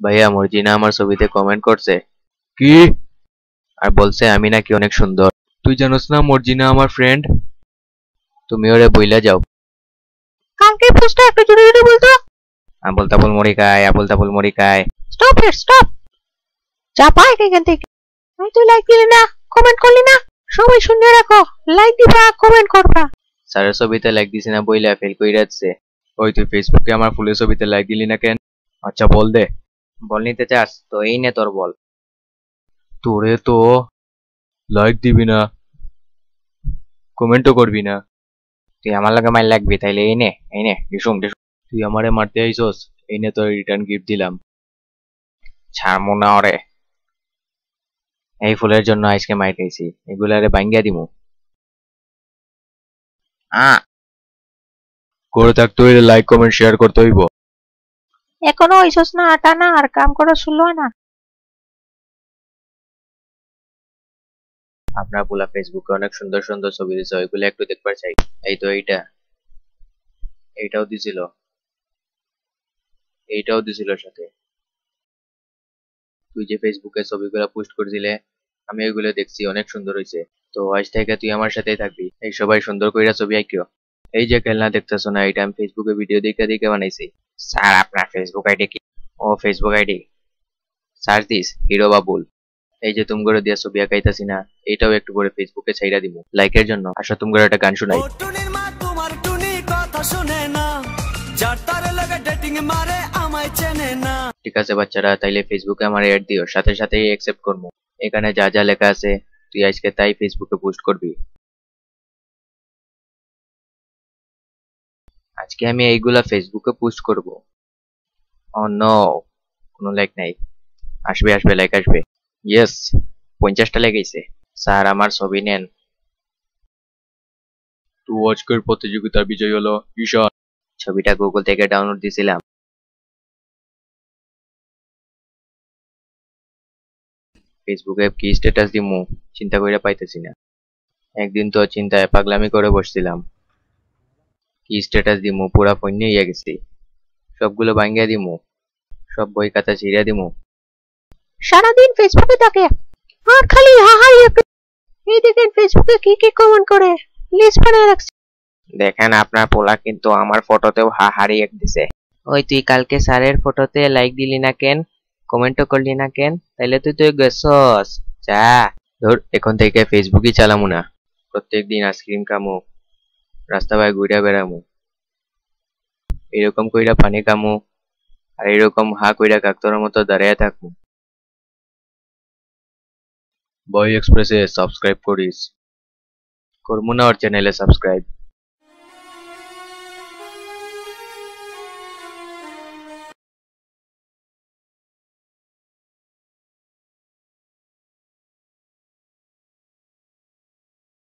ভাইয়া মর্জিনা আমার ছবিতে কমেন্ট করছে। কি? আর বলছে আমি নাকি অনেক সুন্দর। তুই জানোস না মর্জিনা আমার ফ্রেন্ড? তুমি ওরে বইলা যাও। কালকে পোস্টটা একটু জোরে জোরে বলতো। আবল তাবল মরি খায়, আবল তাবল মরি খায়। Stop it, stop. যা পাই এখান থেকে। তুই লাইক দিলি না, কমেন্ট করলি না, সবাই শুনে রাখো, লাইক দিবা, কমেন্ট করবা। স্যারের ছবিতে লাইক দিছি না বইলা ফেল কইরা যাচ্ছে। ওই তুই ফেসবুকে আমার ফুলের ছবিতে লাইক দিলি না কেন? আচ্ছা বল দে। বল নিতে চাস তো এই নে তোর বল। তোরে তো লাইক দিবি না, কমেন্টও করবি না, তুই আমার লগে মাইর লাগবি তাইলে এই নে ডিসুম ডিসুম। তুই আমারে মারতে আইছস, এই নে তোর রিটার্ন গিফট দিলাম। ছাড়মু না ওরে। এই ফুলের জন্য আজকে মাইর খাইছি, এগুলারে ভাঙ্গিয়া দিমু। করে থাকতে হইলে লাইক কমেন্ট শেয়ার করতে হইব। এখনো হইছস না আটা না, আর কাম করা শুরু হয় না। আপনার পোলা ফেসবুকে অনেক সুন্দর সুন্দর ছবি দিছে, ওইগুলো একটু দেখবার চাই। এই তো এইটাও দিছিল, এইটাও দিছিল সাথে। তুই যে ফেসবুকে ছবিগুলো পোস্ট করছিলে আমি ওইগুলো দেখছি, অনেক সুন্দর হয়েছে। তো আজ থেকে তুই আমার সাথেই থাকবি, এই সবাই সুন্দর কইরা ছবি আঁকিও। এই যে খেলনা দেখতেছো না, এটা আমি ফেসবুকে ভিডিও দেখে দেখে বানাইছি। স্যার আপনার ফেসবুক আইডি কি? ও Facebook ID search this hero Babul. এই যে তুমি করে দিয়া ছবি আঁকাইতাছি না, এইটাও একটু করে ফেসবুকে ছাইড়া দিব লাইকের জন্য। আসো তুমি করে একটা গান শুনাই। ঠিক আছে বাচ্চারা, তাইলে ফেসবুকে আমার অ্যাড দিও, সাথে সাথেই অ্যাকসেপ্ট করবো। এখানে যা যা লেখা আছে তুই আজকে তাই ফেসবুকে পোস্ট করবি। আজকে আমি এইগুলা ফেসবুকে পোস্ট করব। ও নো, কোনো লাইক নাই। আসবে আসবে, লাইক আসবে। ইয়েস, 50টা লেগেছে। স্যার আমার ছবি নেন। তো আজকের প্রতিযোগিতার বিজয়ী হলো ঈশান। ছবিটা গুগল থেকে ডাউনলোড দিছিলাম। ফেসবুকে কি স্ট্যাটাস দিমু চিন্তা কইরা পাইতেছি না। একদিন তো চিন্তায় পাগলামি করে বসছিলাম, কি স্ট্যাটাস দিমু, পুরা ফোন ইয়ে গেছি। সবগুলো ভাঙ্গিয়া দিমু, সব বই খাতা ছিঁড়া দিমু। সারাদিন ফেসবুকে থাকে আর খালি হাহাই। এই দেখেন ফেসবুকে কি কি কমেন্ট করে, লিস্ট বানিয়ে রাখছি। দেখেন আপনার পোলা কিন্তু আমার ফটোতেও হাহারি এক দিছে। ওই তুই কালকে স্যারের ফটোতে লাইক দিলি না কেন, কমেন্টও করলি না কেন? তাইলে তুই তো গেছস। যা ধর, এখন থেকে ফেসবুকই চালামু না। প্রত্যেকদিন আইসক্রিম খামু, রাস্তা বাই ঘুরে বেড়ামু, এরকম কইরা পানি খামু, আর এরকম হা কইরা কাকতরের মতো দাঁড়াইয়া থাকমু। বয় এক্সপ্রেসে সাবস্ক্রাইব করিস। করমু না ওর চ্যানেলে সাবস্ক্রাইব।